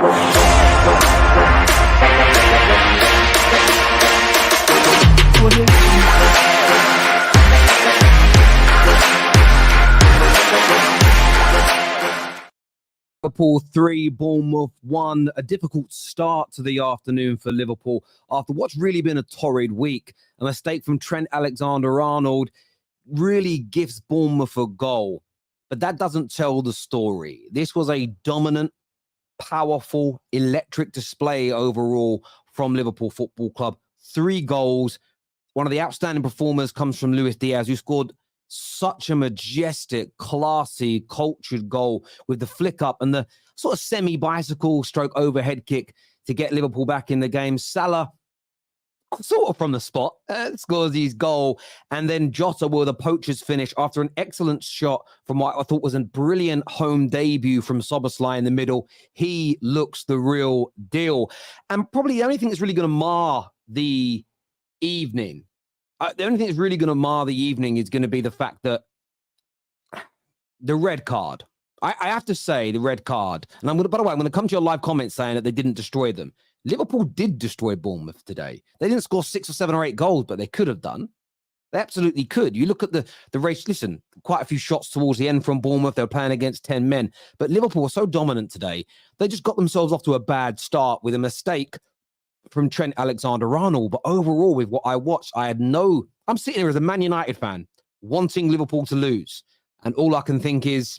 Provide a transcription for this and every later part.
Liverpool 3, Bournemouth 1. A difficult start to the afternoon for Liverpool after what's really been a torrid week. A mistake from Trent Alexander-Arnold really gives Bournemouth a goal. But that doesn't tell the story. This was a dominant, powerful, electric display overall from Liverpool Football Club. 3 goals. One of the outstanding performers comes from Luis Diaz, who scored such a majestic, classy, cultured goal with the flick up and the sort of semi-bicycle stroke overhead kick to get Liverpool back in the game. Salah, sort of from the spot, scores his goal. And then Jota with a poacher's finish after an excellent shot from what I thought was a brilliant home debut from Szoboszlai in the middle. He looks the real deal. And probably the only thing that's really going to mar the evening, the only thing that's really going to mar the evening is going to be the fact that the red card. I have to say the red card. And by the way, I'm going to come to your live comments saying that they didn't destroy them. Liverpool did destroy Bournemouth today. They didn't score 6 or 7 or 8 goals, but they could have done. They absolutely could. You look at the race. Listen, quite a few shots towards the end from Bournemouth. They were playing against 10 men. But Liverpool were so dominant today. They just got themselves off to a bad start with a mistake from Trent Alexander-Arnold. But overall, with what I watched, I'm sitting here as a Man United fan wanting Liverpool to lose. And all I can think is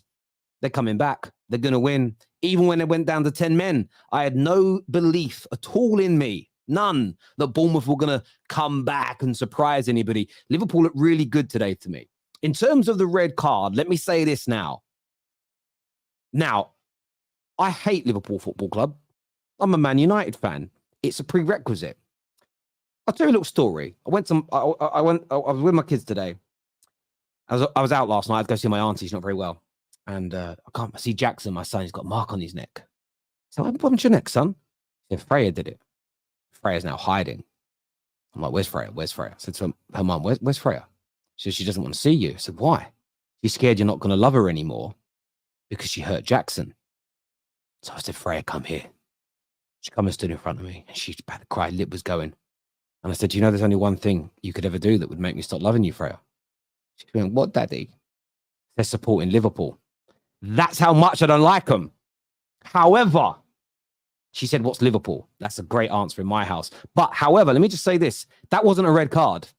they're coming back. They're going to win. Even when they went down to 10 men, I had no belief at all in me, none, that Bournemouth were going to come back and surprise anybody. Liverpool looked really good today to me. In terms of the red card, let me say this now. Now, I hate Liverpool Football Club. I'm a Man United fan. It's a prerequisite. I'll tell you a little story. I was with my kids today. I was out last night. I'd go see my auntie. She's not very well. And I see Jackson, my son. He's got a mark on his neck. So what happened to your neck, son? He said, Freya did it. Freya's now hiding. I'm like, where's Freya? Where's Freya? I said to her mum, where's Freya? She said, she doesn't want to see you. I said, why? She's scared you're not going to love her anymore because she hurt Jackson. So I said, Freya, come here. She come and stood in front of me and she about to cry, lip was going. And I said, you know, there's only one thing you could ever do that would make me stop loving you, Freya. She went, what, Daddy? They're supporting Liverpool. That's how much I don't like them. However, she said, what's Liverpool? That's a great answer in my house. But however, let me just say this. That wasn't a red card.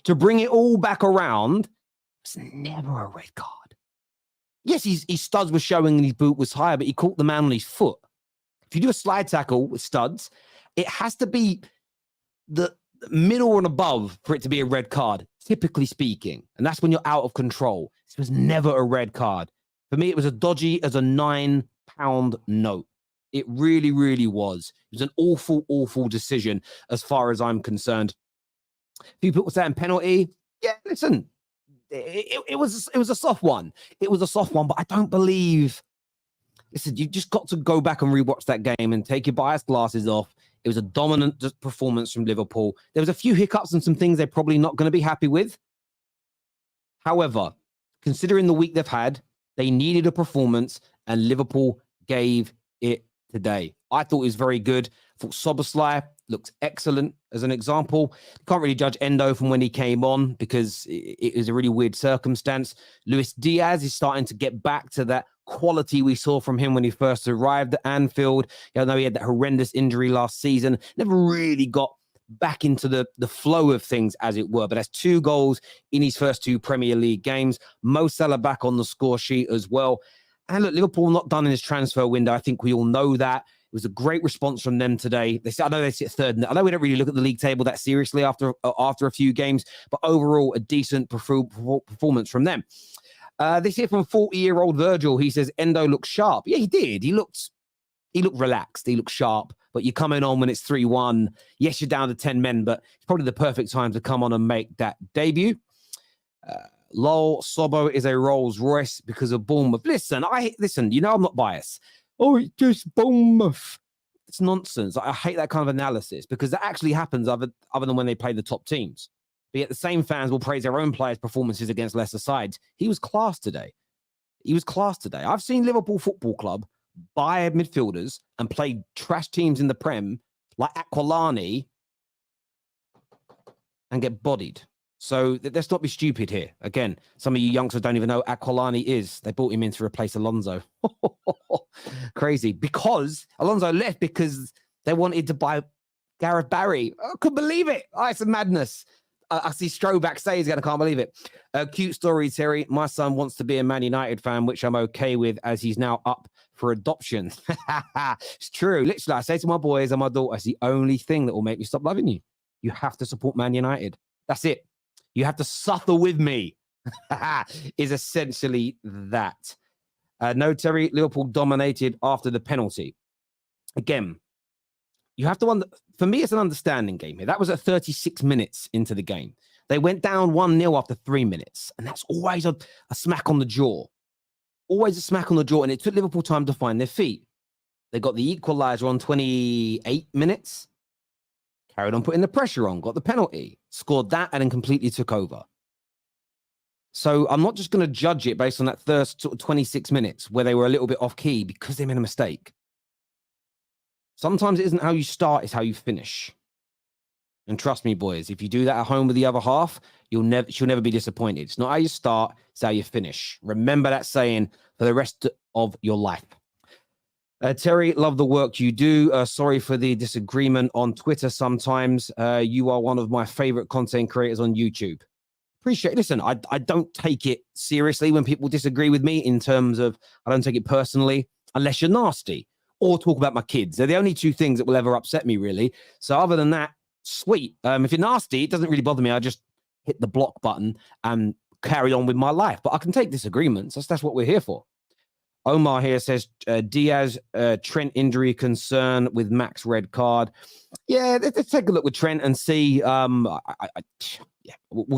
To bring it all back around, it's never a red card. Yes, his studs were showing and his boot was higher, but he caught the man on his foot. If you do a slide tackle with studs, it has to be the middle and above for it to be a red card, typically speaking. And that's when you're out of control. This was never a red card. For me, it was as dodgy as a £9 note. It really, really was. It was an awful, awful decision as far as I'm concerned. People were saying penalty. Yeah, listen, it was a soft one. It was a soft one, but I don't believe... Listen, you just got to go back and rewatch that game and take your biased glasses off. It was a dominant performance from Liverpool. There was a few hiccups and some things they're probably not going to be happy with. However, considering the week they've had, they needed a performance and Liverpool gave it today. I thought it was very good. I thought Szoboszlai looked excellent as an example. Can't really judge Endo from when he came on because it was a really weird circumstance. Luis Diaz is starting to get back to that quality we saw from him when he first arrived at Anfield. I know he had that horrendous injury last season. Never really got back into the flow of things, as it were. But that's 2 goals in his first 2 Premier League games. Mo Salah back on the score sheet as well. And look, Liverpool not done in this transfer window. I think we all know that. It was a great response from them today. I know they sit third. I know we don't really look at the league table that seriously after a few games, but overall a decent performance from them. This here from 40-year-old Virgil. He says, Endo looks sharp. Yeah, he did. He looked relaxed. He looked sharp. But you're coming on when it's 3-1. Yes, you're down to 10 men, but it's probably the perfect time to come on and make that debut. Lol, Sobo is a Rolls Royce because of Bournemouth. Listen, you know I'm not biased. Oh, it's just Bournemouth. It's nonsense. I hate that kind of analysis because that actually happens other than when they play the top teams. But yet the same fans will praise their own players' performances against lesser sides. He was class today. I've seen Liverpool Football Club buy midfielders and play trash teams in the Prem like Aquilani and get bodied. So let's not be stupid here. Again, some of you youngsters don't even know Aquilani is. They brought him in to replace Alonso. Crazy. Because Alonso left because they wanted to buy Gareth Barry. I couldn't believe it. Oh, it's a madness. I see Stroback say he's going to can't believe it. Cute story, Terry. My son wants to be a Man United fan, which I'm okay with as he's now up for adoption. It's true. Literally, I say to my boys and my daughter, it's the only thing that will make me stop loving you. You have to support Man United. That's it. You have to suffer with me. Is essentially that. No, Terry, Liverpool dominated after the penalty. Again, you have to for me, it's an understanding game here. That was at 36 minutes into the game. They went down 1-0 after 3 minutes. And that's always a smack on the jaw. Always a smack on the jaw. And it took Liverpool time to find their feet. They got the equaliser on 28 minutes. Carried on putting the pressure on. Got the penalty. Scored that and then completely took over. So I'm not just going to judge it based on that first sort of 26 minutes where they were a little bit off key because they made a mistake. Sometimes it isn't how you start, it's how you finish. And trust me, boys, if you do that at home with the other half, she'll never be disappointed. It's not how you start, it's how you finish. Remember that saying for the rest of your life. Terry, love the work you do. Sorry for the disagreement on Twitter sometimes. You are one of my favorite content creators on YouTube. Appreciate it. Listen, I don't take it seriously when people disagree with me in terms of, I don't take it personally unless you're nasty. Or talk about my kids. They're the only two things that will ever upset me, really. So other than that, sweet. If you're nasty, it doesn't really bother me. I just hit the block button and carry on with my life. But I can take disagreements. That's what we're here for. Omar here says, Diaz, Trent injury concern with Max red card. Yeah, let's take a look with Trent and see. We'll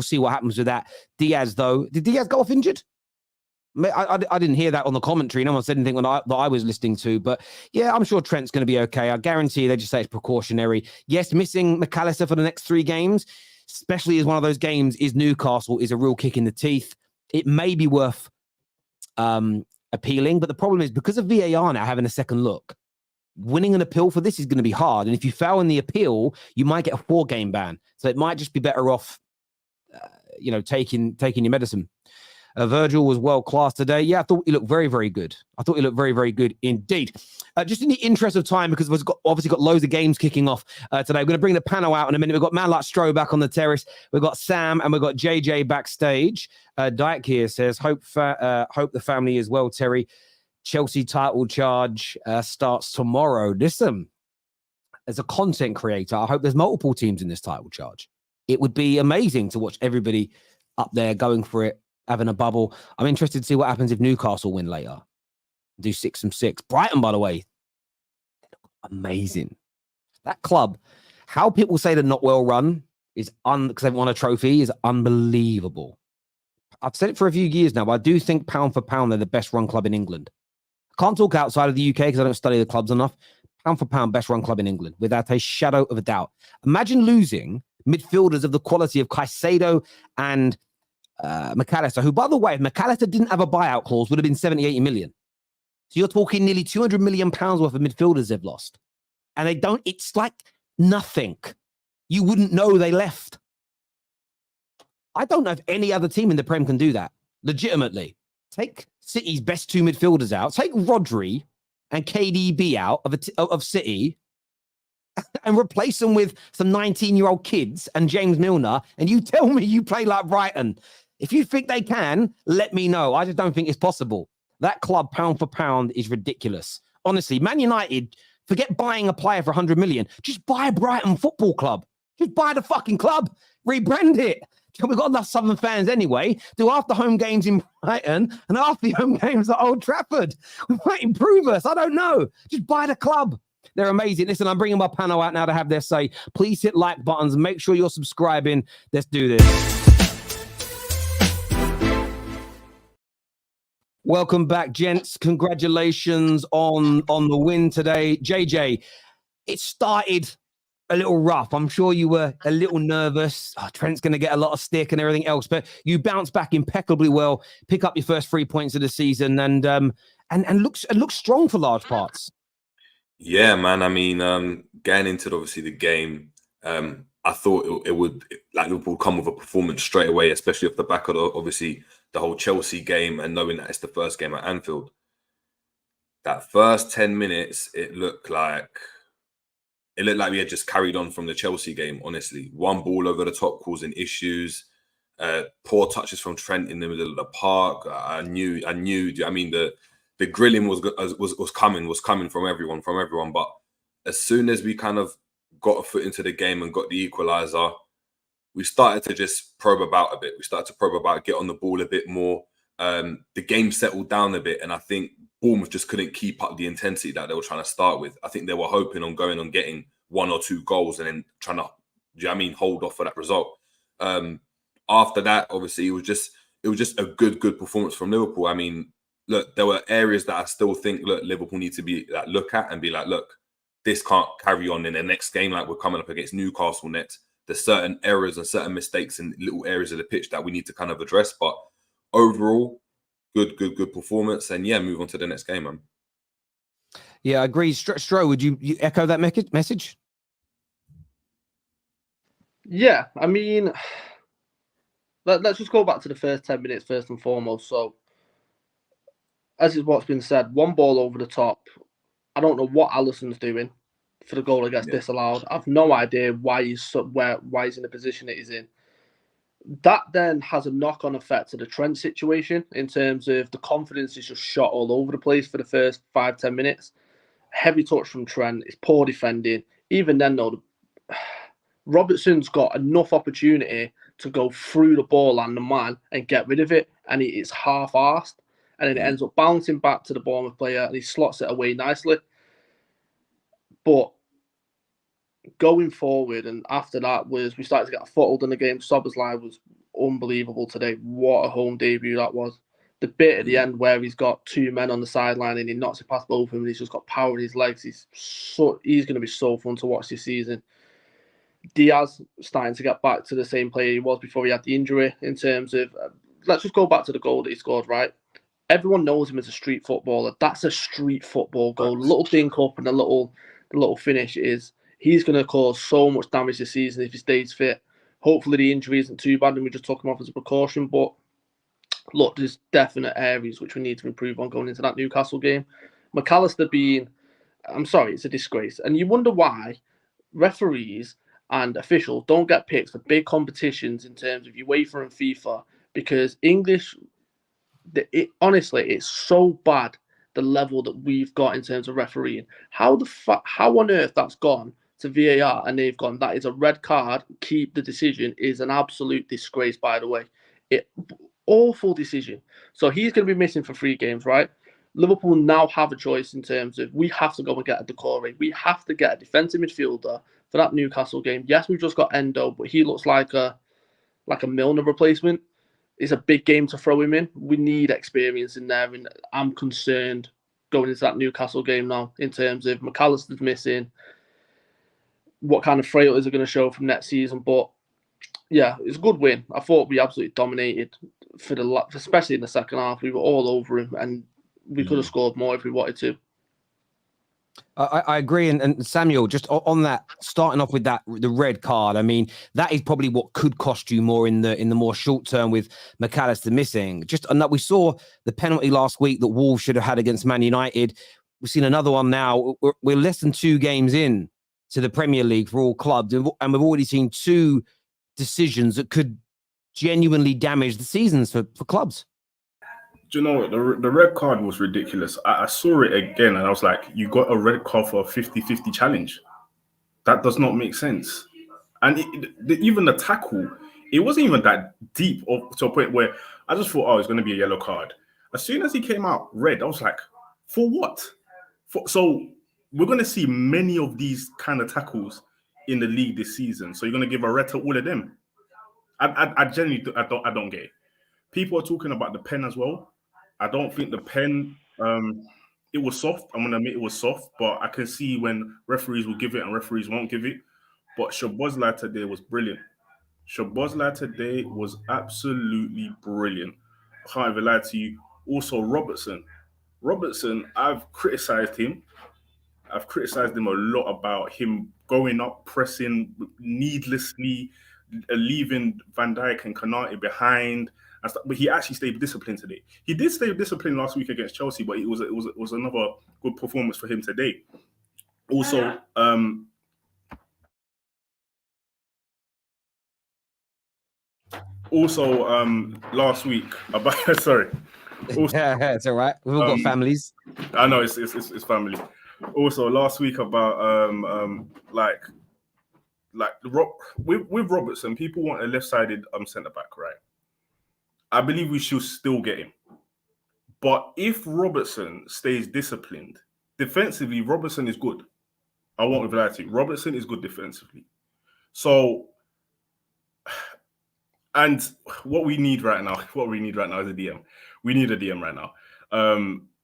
see what happens with that. Diaz, though. Did Diaz go off injured? I didn't hear that on the commentary. No one said anything that I was listening to. But, yeah, I'm sure Trent's going to be okay. I guarantee they just say it's precautionary. Yes, missing McAllister for the next 3 games, especially as one of those games is Newcastle, is a real kick in the teeth. It may be worth appealing. But the problem is because of VAR now having a second look, winning an appeal for this is going to be hard. And if you fail in the appeal, you might get a 4-game ban. So it might just be better off, taking your medicine. Virgil was world-class today. Yeah, I thought he looked very, very good. I thought he looked very, very good indeed. Just in the interest of time, because we've obviously got loads of games kicking off today. We're going to bring the panel out in a minute. We've got man like Stroh back on the terrace. We've got Sam and we've got JJ backstage. Dyke here says, hope the family is well, Terry. Chelsea title charge starts tomorrow. Listen, as a content creator, I hope there's multiple teams in this title charge. It would be amazing to watch everybody up there going for it, having a bubble. I'm interested to see what happens if Newcastle win later. Do 6 from 6. Brighton, by the way, amazing. That club, how people say they're not well run is because they've won a trophy is unbelievable. I've said it for a few years now, but I do think pound for pound, they're the best run club in England. Can't talk outside of the UK because I don't study the clubs enough. Pound for pound, best run club in England, without a shadow of a doubt. Imagine losing midfielders of the quality of Caicedo and McAllister, who, by the way, if McAllister didn't have a buyout clause, would have been 70, 80 million. So you're talking nearly 200 million pounds worth of midfielders they've lost. And they don't, it's like nothing. You wouldn't know they left. I don't know if any other team in the Prem can do that. Legitimately. Take City's best 2 midfielders out. Take Rodri and KDB out of City and replace them with some 19-year-old kids and James Milner, and you tell me you play like Brighton. If you think they can, let me know. I just don't think it's possible. That club, pound for pound, is ridiculous. Honestly, Man United, forget buying a player for 100 million. Just buy Brighton Football Club. Just buy the fucking club. Rebrand it. We've got enough Southern fans anyway. Do half the home games in Brighton and half the home games at Old Trafford. We might improve us. I don't know. Just buy the club. They're amazing. Listen, I'm bringing my panel out now to have their say. Please hit like buttons. Make sure you're subscribing. Let's do this. Welcome back, gents. Congratulations on the win today. JJ, it started a little rough. I'm sure you were a little nervous. Trent's going to get a lot of stick and everything else, but you bounced back impeccably well, pick up your first 3 points of the season, and and looks strong for large parts. Yeah, man. I mean, getting into obviously the game, I thought it would Liverpool come with a performance straight away, especially off the back of obviously the whole Chelsea game and knowing that it's the first game at Anfield. That first 10 minutes, it looked like we had just carried on from the Chelsea game. Honestly, one ball over the top causing issues. Poor touches from Trent in the middle of the park. I knew. I mean, the grilling was coming from everyone. But as soon as we kind of got a foot into the game and got the equaliser, we started to just probe about a bit. We started to probe about, get on the ball a bit more. The game settled down a bit, and I think Bournemouth just couldn't keep up the intensity that they were trying to start with. I think they were hoping on going on getting 1 or 2 goals and then trying to, hold off for that result. After that, obviously, it was just a good performance from Liverpool. I mean, look, there were areas that I still think Liverpool need to look at and be like, look, this can't carry on in the next game. Like, we're coming up against Newcastle next. There's certain errors and certain mistakes in little areas of the pitch that we need to kind of address. But overall, good performance. And yeah, move on to the next game, man. Yeah, I agree. Stro, would you echo that message? Yeah, I mean, let's just go back to the first 10 minutes first and foremost. So, as is what's been said, one ball over the top. I don't know what Alisson's doing for the goal that gets disallowed. I've no idea why he's in the position that he's in. That then has a knock-on effect to the Trent situation in terms of the confidence is just shot all over the place for the first 5-10 minutes. Heavy touch from Trent. It's poor defending. Even then, though, Robertson's got enough opportunity to go through the ball and the man and get rid of it, and it's half-arsed. And then it ends up bouncing back to the Bournemouth player, and he slots it away nicely. But going forward, and after that, we started to get a foothold in the game. Szoboszlai was unbelievable today. What a home debut that was. The bit at the end where he's got 2 men on the sideline and he knocks it past both of them and he's just got power in his legs. He's going to be so fun to watch this season. Diaz starting to get back to the same player he was before he had the injury in terms of, let's just go back to the goal that he scored, right? Everyone knows him as a street footballer. That's a street football goal. A little dink up and the little finish is, he's going to cause so much damage this season if he stays fit. Hopefully the injury isn't too bad and we just took him off as a precaution. But look, there's definite areas which we need to improve on going into that Newcastle game. McAllister it's a disgrace. And you wonder why referees and officials don't get picked for big competitions in terms of UEFA and FIFA, because English, honestly, it's so bad, the level that we've got in terms of refereeing. How on earth that's gone to VAR and they've gone, that is a red card, keep the decision, is an absolute disgrace, by the way. Awful decision. So he's going to be missing for 3 games, right? Liverpool now have a choice in terms of, we have to go and get a Decore. We have to get a defensive midfielder for that Newcastle game. Yes, we've just got Endo, but he looks like a Milner replacement. It's a big game to throw him in. We need experience in there, and I'm concerned going into that Newcastle game now in terms of McAllister's missing. What kind of frailties are going to show from next season? But yeah, it's a good win. I thought we absolutely dominated especially in the second half. We were all over him, and we could have scored more if we wanted to. I agree, and Samuel, just on that, starting off with the red card. I mean, that is probably what could cost you more in the more short term with McAllister missing. Just we saw the penalty last week that Wolves should have had against Man United. We've seen another one now. We're less than 2 games in to the Premier League for all clubs, and we've already seen 2 decisions that could genuinely damage the seasons for clubs. Do you know what? The red card was ridiculous. I saw it again and I was like, you got a red card for a 50-50 challenge. That does not make sense. And even the tackle, it wasn't even that deep to a point where I just thought, it's going to be a yellow card. As soon as he came out red, I was like, for what? So we're going to see many of these kind of tackles in the league this season. So you're going to give a red to all of them. I genuinely don't get it. People are talking about the pen as well. I don't think the pen, it was soft. I'm going to admit it was soft, but I can see when referees will give it and referees won't give it. But Szoboszlai today was brilliant. Szoboszlai today was absolutely brilliant. I can't even lie to you. Also, Robertson. Robertson, I've criticised him. I've criticised him a lot about him going up, pressing needlessly, leaving Van Dijk and Konate behind. And stuff. But he actually stayed disciplined today. He did stay disciplined last week against Chelsea, but it was another good performance for him today. Also, last week about sorry. Also, yeah, it's all right. We've all got families. I know it's family. Also, last week about with Robertson, people want a left-sided centre back, right? I believe we should still get him. But if Robertson stays disciplined, defensively, Robertson is good. I won't lie to you. Robertson is good defensively. So, and what we need right now is a DM. We need a DM right now.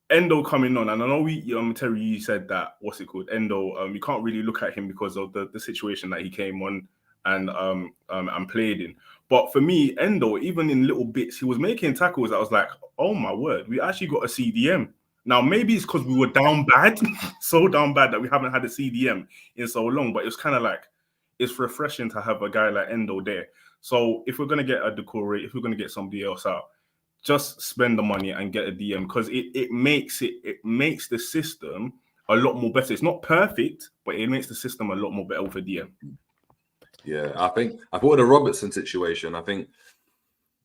Endo coming on, and I know Terry, you said that, what's it called? Endo, you can't really look at him because of the situation that he came on and played in. But for me, Endo, even in little bits, he was making tackles. I was like, oh my word, we actually got a CDM. Now, maybe it's because we were down bad, so down bad that we haven't had a CDM in so long, but it's kind of like, it's refreshing to have a guy like Endo there. So if we're going to get a Decore, if we're going to get somebody else out, just spend the money and get a DM, because it makes the system a lot more better. It's not perfect, but it makes the system a lot more better with a DM. Yeah, I thought the Robertson situation, I think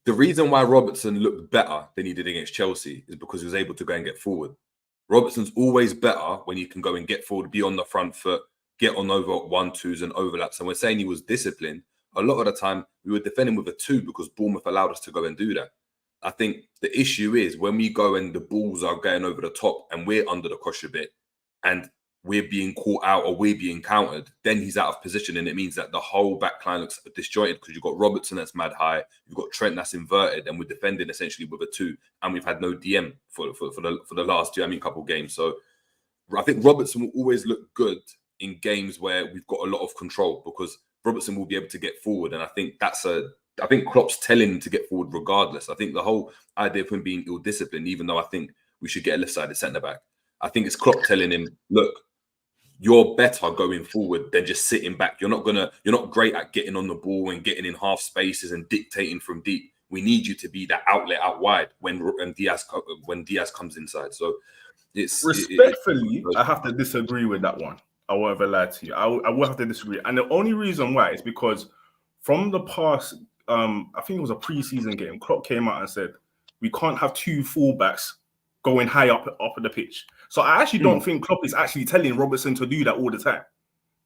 the reason why Robertson looked better than he did against Chelsea is because he was able to go and get forward. Robertson's always better when you can go and get forward, be on the front foot, get on over 1-2s and overlaps. And we're saying he was disciplined. A lot of the time, we were defending with a 2 because Bournemouth allowed us to go and do that. I think the issue is when we go and the balls are going over the top and we're under the cosh a bit and we're being caught out or we're being countered, then he's out of position. And it means that the whole back line looks disjointed because you've got Robertson that's mad high, you've got Trent that's inverted, and we're defending essentially with a 2. And we've had no DM for the last couple of games. So I think Robertson will always look good in games where we've got a lot of control because Robertson will be able to get forward. And I think I think Klopp's telling him to get forward regardless. I think the whole idea of him being ill-disciplined, even though I think we should get a left-sided centre-back, I think it's Klopp telling him, look, you're better going forward than just sitting back. You're not great at getting on the ball and getting in half spaces and dictating from deep. We need you to be that outlet out wide when Diaz comes inside. So it's respectfully, I have to disagree with that one. I won't ever lie to you. I will have to disagree. And the only reason why is because from the past, I think it was a preseason game, Klopp came out and said, we can't have 2 fullbacks going high up at the pitch. So I actually don't think Klopp is actually telling Robertson to do that all the time.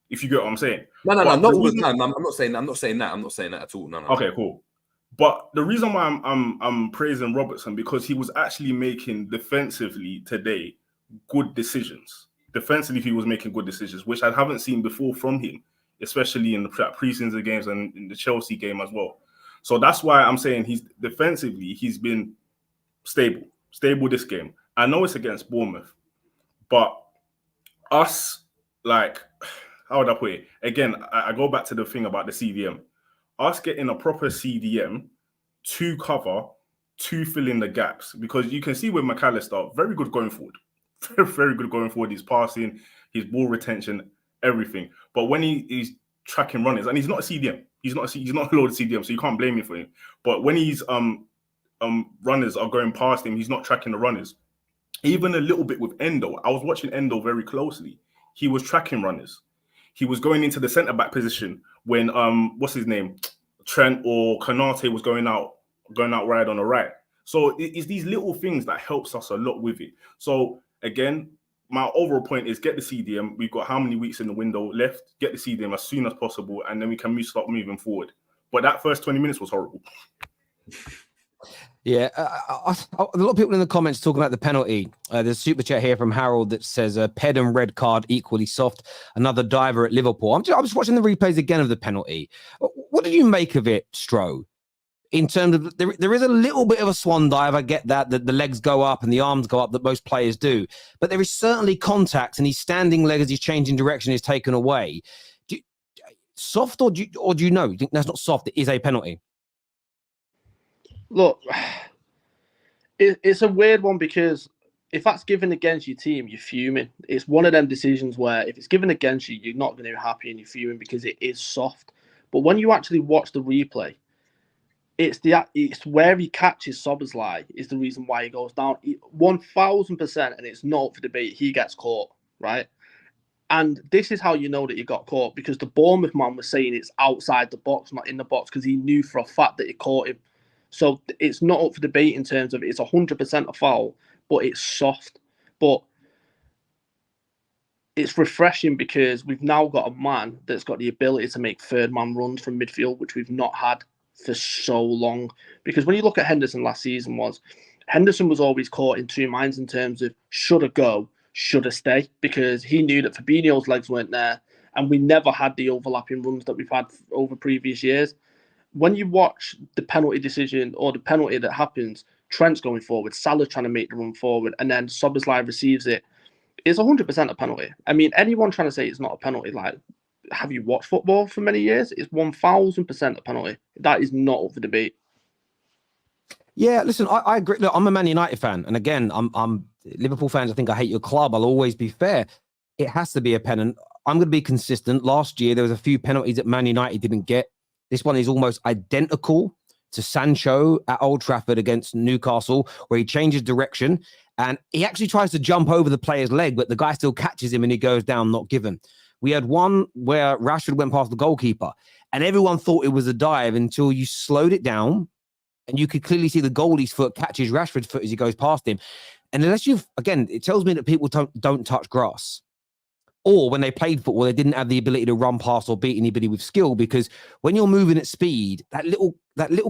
If you get what I'm saying. No, not all the time. I'm not saying that. I'm not saying that at all. No. Okay, cool. But the reason why I'm praising Robertson, because he was actually making defensively today good decisions. Defensively, he was making good decisions, which I haven't seen before from him, especially in the pre-season games and in the Chelsea game as well. So that's why I'm saying he's been stable this game. I know it's against Bournemouth, but us, like, how would I put it? Again, I go back to the thing about the CDM. Us getting a proper CDM to cover, to fill in the gaps, because you can see with McAllister, very good going forward. Very good going forward. His passing, his ball retention, everything. But when he's tracking runners, and he's not a CDM, he's not a loaded CDM, so you can't blame me for him. But when he's runners are going past him, he's not tracking the runners. Even a little bit with Endo. I was watching Endo very closely. He was tracking runners. He was going into the centre back position when what's his name, Trent or Konate was going out wide on the right. So it's these little things that helps us a lot with it. So again, my overall point is get the CDM. We've got how many weeks in the window left? Get the CDM as soon as possible, and then we can start moving forward. But that first 20 minutes was horrible. Yeah, a lot of people in the comments talking about the penalty. There's a super chat here from Harold that says Ped and red card equally soft. Another diver at Liverpool. I'm just watching the replays again of the penalty. What did you make of it, Stro? In terms of there is a little bit of a swan dive. I get that the legs go up and the arms go up that most players do, but there is certainly contact, and his standing leg as he's changing direction is taken away. Soft or do you know? You think that's not soft? It is a penalty. Look, it's a weird one because if that's given against your team, you're fuming. It's one of them decisions where if it's given against you, you're not going to be happy and you're fuming because it is soft. But when you actually watch the replay, it's where he catches Szoboszlai is the reason why he goes down. 1,000%, and it's not for debate. He gets caught, right? And this is how you know that he got caught, because the Bournemouth man was saying it's outside the box, not in the box, because he knew for a fact that he caught him. So it's not up for debate in terms of it's 100% a foul, but it's soft. But it's refreshing because we've now got a man that's got the ability to make third man runs from midfield, which we've not had for so long. Because when you look at Henderson last season, Henderson was always caught in two minds in terms of should I go, should I stay? Because he knew that Fabinho's legs weren't there, and we never had the overlapping runs that we've had over previous years. When you watch the penalty decision or the penalty that happens, Trent's going forward, Salah's trying to make the run forward, and then Szoboszlai receives it. It's 100% a penalty. I mean, anyone trying to say it's not a penalty, like, have you watched football for many years? It's 1,000% a penalty. That is not up for debate. Yeah, listen, I agree. Look, I'm a Man United fan, and again, I'm Liverpool fans. I think I hate your club. I'll always be fair. It has to be a pen, and I'm going to be consistent. Last year, there was a few penalties that Man United didn't get. This one is almost identical to Sancho at Old Trafford against Newcastle, where he changes direction and he actually tries to jump over the player's leg, but the guy still catches him and he goes down, not given. We had one where Rashford went past the goalkeeper and everyone thought it was a dive until you slowed it down and you could clearly see the goalie's foot catches Rashford's foot as he goes past him. And unless again, it tells me that people don't touch grass. Or when they played football, they didn't have the ability to run past or beat anybody with skill, because when you're moving at speed, that little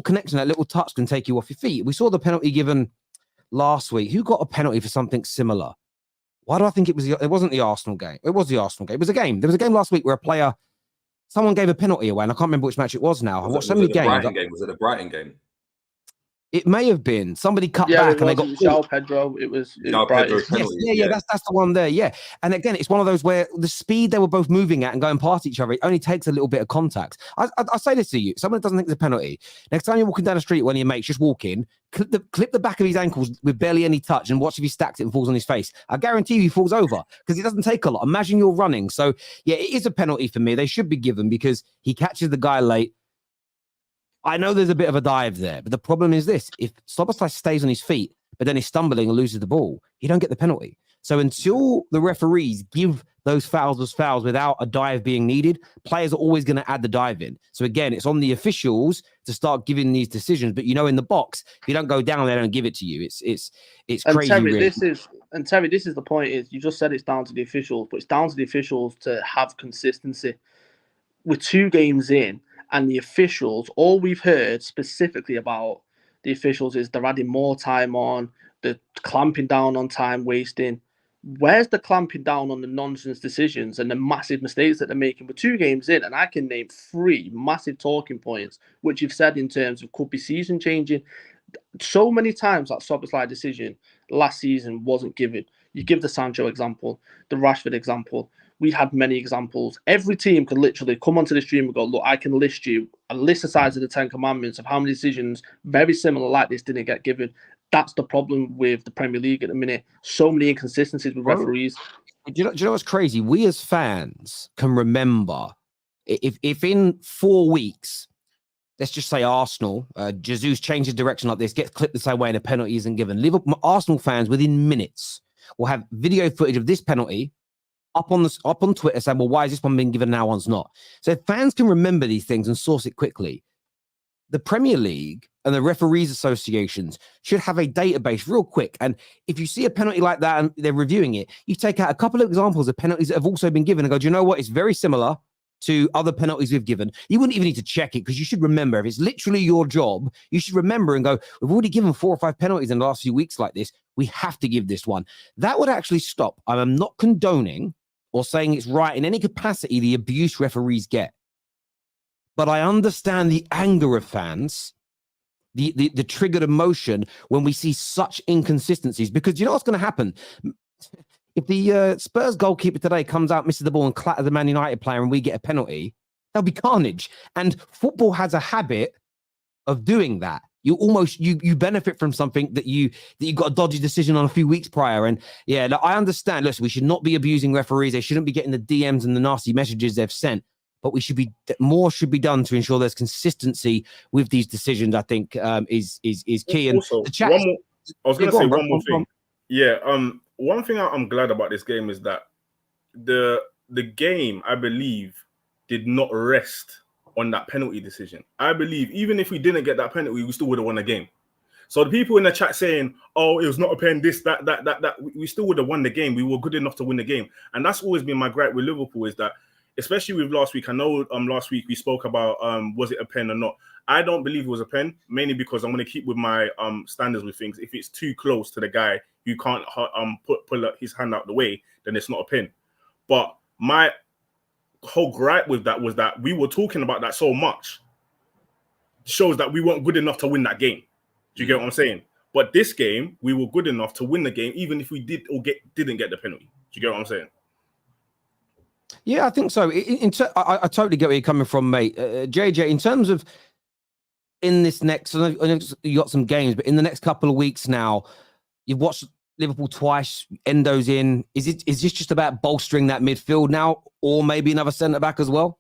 connection, that little touch can take you off your feet. We saw the penalty given last week. Who got a penalty for something similar? Why do I think it wasn't the Arsenal game? It was the Arsenal game. It was a game. There was a game last week where someone gave a penalty away, and I can't remember which match it was now. I watched so many games. Was it a Brighton game? It may have been. Somebody cut back and they got João Pedro. It was Pedro's penalty. Yeah, that's the one there. Yeah. And again, it's one of those where the speed they were both moving at and going past each other, it only takes a little bit of contact. I say this to you. Someone doesn't think it's a penalty. Next time you're walking down the street, one of your mates, just walk in, clip the back of his ankles with barely any touch and watch if he stacks it and falls on his face. I guarantee you he falls over because it doesn't take a lot. Imagine you're running. So yeah, it is a penalty for me. They should be given because he catches the guy late. I know there's a bit of a dive there, but the problem is this. If Szoboszlai stays on his feet, but then he's stumbling and loses the ball, you don't get the penalty. So until the referees give those fouls as fouls without a dive being needed, players are always going to add the dive in. So again, it's on the officials to start giving these decisions. But in the box, if you don't go down, they don't give it to you. It's crazy. Terry, really. Terry, this is the point. Is you just said it's down to the officials, but it's down to the officials to have consistency. We're 2 games in. And the officials, all we've heard specifically about the officials is they're adding more time on, they're clamping down on time wasting. Where's the clamping down on the nonsense decisions and the massive mistakes that they're making? We're 2 games in, and I can name 3 massive talking points, which you've said in terms of could be season changing. So many times that Szoboszlai decision last season wasn't given. You give the Sancho example, the Rashford example. We had many examples. Every team could literally come onto the stream and go, look, I can list the size of the 10 commandments of how many decisions very similar like this didn't get given. That's the problem with the Premier League at the minute. So many inconsistencies with referees. Do you know what's crazy? We as fans can remember if in 4 weeks, let's just say Arsenal, Jesus changes direction like this, gets clipped the same way and a penalty isn't given. Liverpool, Arsenal fans within minutes will have video footage of this penalty up on Twitter saying, well, why is this one being given now, one's not? So if fans can remember these things and source it quickly, the Premier League and the referees associations should have a database real quick. And if you see a penalty like that and they're reviewing it, you take out a couple of examples of penalties that have also been given and go, do you know what? It's very similar to other penalties we've given. You wouldn't even need to check it because you should remember. If it's literally your job, you should remember and go, we've already given 4 or 5 penalties in the last few weeks like this. We have to give this one. That would actually stop. I am not condoning or saying it's right in any capacity the abuse referees get. But I understand the anger of fans, the triggered emotion when we see such inconsistencies. Because you know what's going to happen? If the Spurs goalkeeper today comes out, misses the ball and clatters the Man United player and we get a penalty, there'll be carnage. And football has a habit of doing that. you almost you benefit from something that you got a dodgy decision on a few weeks prior. And yeah, I understand. Listen, we should not be abusing referees. They shouldn't be getting the DMs and the nasty messages they've sent. But more should be done to ensure there's consistency with these decisions. I think is key. And also, the chat. I was going to say one more thing. On. Yeah. One thing I'm glad about this game is that the game, I believe, did not rest on that penalty decision. I believe even if we didn't get that penalty, we still would have won the game. So the people in the chat saying, "Oh, it was not a pen," this, that, we still would have won the game. We were good enough to win the game, and that's always been my gripe with Liverpool is that, especially with last week. I know last week we spoke about was it a pen or not. I don't believe it was a pen, mainly because I'm going to keep with my standards with things. If it's too close to the guy, you can't pull his hand out the way, then it's not a pen. But my whole gripe with that was that we were talking about that so much, shows that we weren't good enough to win that game. Do you get what I'm saying? But this game, we were good enough to win the game, even if we didn't get the penalty. Do you get what I'm saying? Yeah, I think so. I totally get where you're coming from, mate. JJ, in terms of in this next, I know you got some games, but in the next couple of weeks now, you've watched Liverpool twice, Endo's in. Is this just about bolstering that midfield now, or maybe another centre back as well?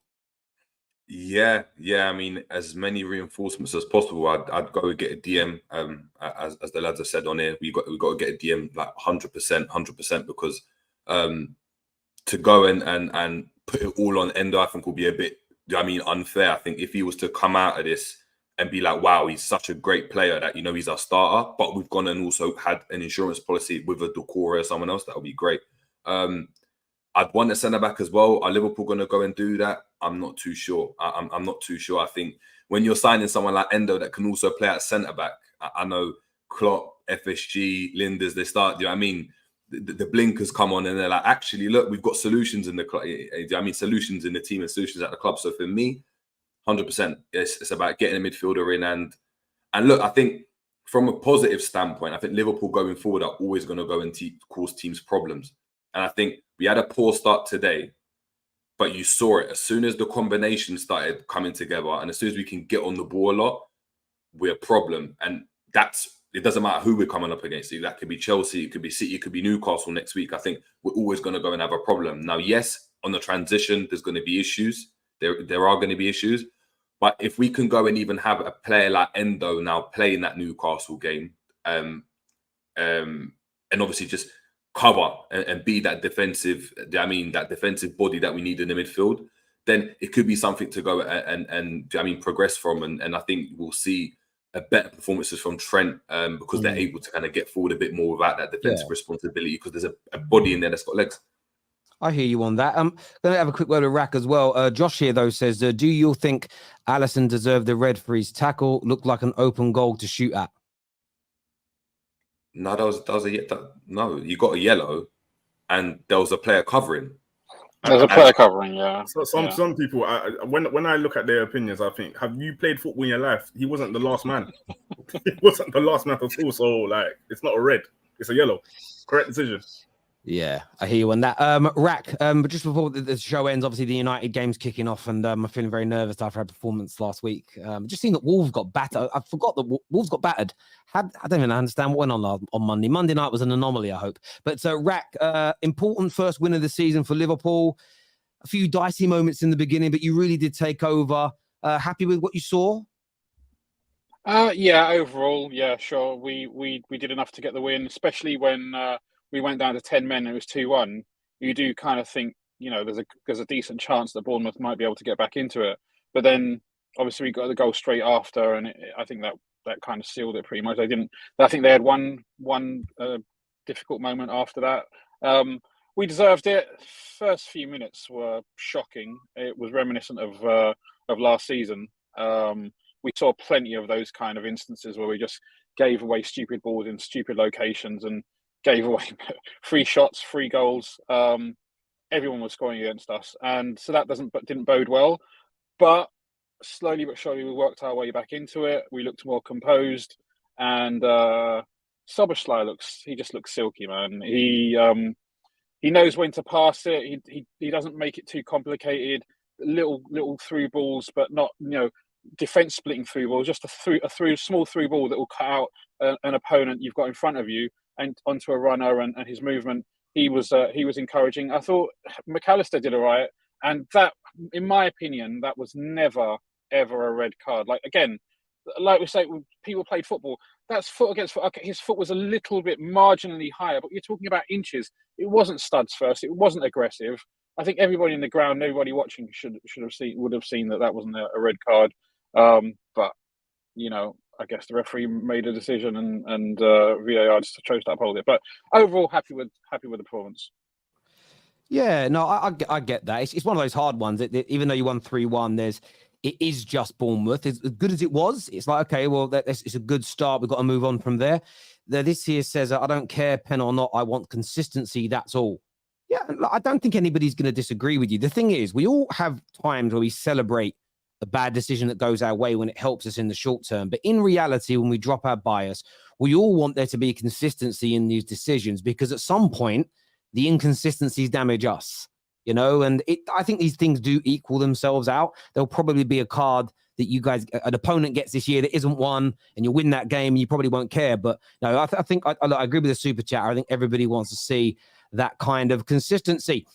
Yeah. I mean, as many reinforcements as possible. I'd go and get a DM. As the lads have said on here, we got to get a DM like 100%, because to go and put it all on Endo, I think will be a bit, unfair. I think if he was to come out of this and be like, wow, he's such a great player that, he's our starter, but we've gone and also had an insurance policy with a Decore or someone else, that would be great. I'd want a centre-back as well. Are Liverpool going to go and do that? I'm not too sure. I'm not too sure. I think when you're signing someone like Endo that can also play at centre-back, I know Klopp, FSG, Linders, they start, the blinkers come on and they're like, actually, look, we've got solutions in the club. Solutions in the team and solutions at the club. So for me, 100%, it's about getting a midfielder in. And look, I think from a positive standpoint, I think Liverpool going forward are always going to go and cause teams problems. And I think we had a poor start today, but you saw it. As soon as the combination started coming together and as soon as we can get on the ball a lot, we're a problem. And it doesn't matter who we're coming up against. That could be Chelsea, it could be City, it could be Newcastle next week. I think we're always going to go and have a problem. Now, yes, on the transition, there's going to be issues. There are going to be issues. But if we can go and even have a player like Endo now playing that Newcastle game, and obviously just cover and be that defensive, that defensive body that we need in the midfield, then it could be something to go and progress from. And I think we'll see a better performances from Trent because they're able to kind of get forward a bit more without that defensive responsibility, because there's a body in there that's got legs. I hear you on that. Going to have a quick word with Rack as well. Josh here, though, says, do you think Alisson deserved the red for his tackle? Looked like an open goal to shoot at. No, no, you got a yellow and there was a player covering. There's a player covering, yeah. So some people, when I look at their opinions, I think, have you played football in your life? He wasn't the last man. He wasn't the last man at all. So, like, it's not a red. It's a yellow. Correct decision. Yeah, I hear you on that. Rack, but just before the show ends, obviously the United game's kicking off, and I'm feeling very nervous after our performance last week. Just seen that Wolves got battered. I forgot that Wolves got battered. I don't even understand what went on Monday. Monday night was an anomaly, I hope. But Rack, important first win of the season for Liverpool. A few dicey moments in the beginning, but you really did take over. Happy with what you saw? Yeah, overall, yeah, sure. We did enough to get the win, especially when we went down to 10 men and it was 2-1. You do kind of think, there's a decent chance that Bournemouth might be able to get back into it. But then obviously we got the goal straight after, and I think that kind of sealed it pretty much. I think they had one difficult moment after that. We deserved it. First few minutes were shocking. It was reminiscent of last season. We saw plenty of those kind of instances where we just gave away stupid balls in stupid locations and gave away 3 shots, 3 goals. Everyone was scoring against us, and so that didn't bode well. But slowly but surely, we worked our way back into it. We looked more composed, and Szoboszlai just looks silky, man. He knows when to pass it. He doesn't make it too complicated. Little through balls, but not defense splitting through ball, just a small through ball that will cut out an opponent you've got in front of you and onto a runner, and his movement. He was encouraging. I thought McAllister did all right, and that, in my opinion, that was never ever a red card. Like, again, like we say, when people played football, that's foot against foot. Okay, his foot was a little bit marginally higher, but you're talking about inches. It wasn't studs first. It wasn't aggressive. I think everybody in the ground, everybody watching, would have seen that wasn't a red card. But I guess the referee made a decision, and VAR just chose to uphold it. But overall, happy with the performance. Yeah, no, I get that. It's one of those hard ones. Even though you won 3-1, it is just Bournemouth. As good as it was, it's like, okay, well, it's a good start. We've got to move on from there. This here says, I don't care, pen or not. I want consistency. That's all. Yeah, I don't think anybody's going to disagree with you. The thing is, we all have times where we celebrate a bad decision that goes our way when it helps us in the short term. But in reality, when we drop our bias, we all want there to be consistency in these decisions, because at some point, the inconsistencies damage us, and I think these things do equal themselves out. There'll probably be a card that an opponent gets this year that isn't one, and you'll win that game and you probably won't care. But no, I think I agree with the super chat. I think everybody wants to see that kind of consistency.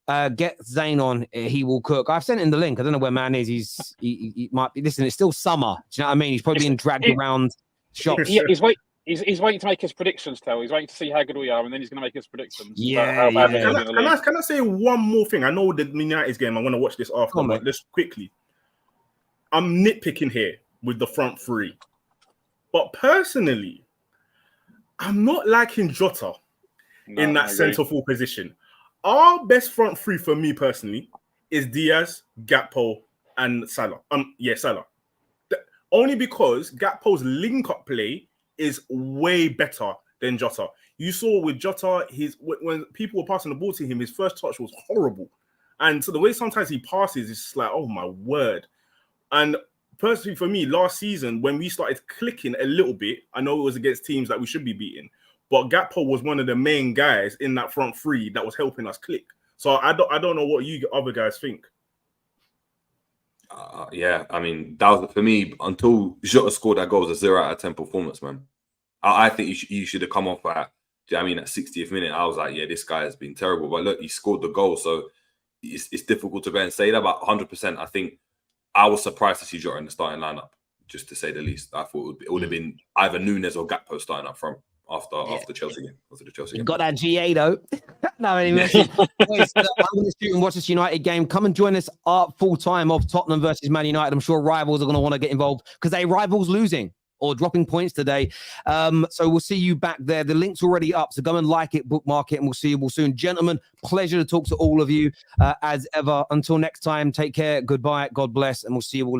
Get Zane on, he will cook. I've sent him the link. I don't know where man is. He might be. Listen, it's still summer. Do you know what I mean? He's probably being dragged around shops. Yeah, he's waiting to make his predictions, Tel. He's waiting to see how good we are, and then he's going to make his predictions. Yeah. Can I say one more thing? I know the United's game, I'm going to watch this after, but let's quickly. I'm nitpicking here with the front three. But personally, I'm not liking Jota in that centre-forward position. Our best front three for me personally is Diaz, Gakpo, and Salah. Salah. Only because Gakpo's link-up play is way better than Jota. You saw with Jota, when people were passing the ball to him, his first touch was horrible. And so the way sometimes he passes, it's just like, oh my word. And personally for me, last season, when we started clicking a little bit, I know it was against teams that we should be beating, but Gakpo was one of the main guys in that front three that was helping us click. So I don't know what you other guys think. Yeah, I mean, that was, for me, until Jota scored that goal, it was a 0 out of 10 performance, man. I think you should have come off at 60th minute. I was like, yeah, this guy has been terrible. But look, he scored the goal, so it's difficult to go and say that. But 100%, I think I was surprised to see Jota in the starting lineup, just to say the least. I thought it would have been either Nunes or Gakpo starting up front after Chelsea game. After the Chelsea game. Got that GA though. No, anyway. I'm going to shoot and watch this United game. Come and join us full time of Tottenham versus Man United. I'm sure rivals are going to want to get involved because they rivals losing or dropping points today. So we'll see you back there. The link's already up, so go and like it, bookmark it, and we'll see you all soon. Gentlemen, pleasure to talk to all of you as ever. Until next time, take care, goodbye, God bless, and we'll see you all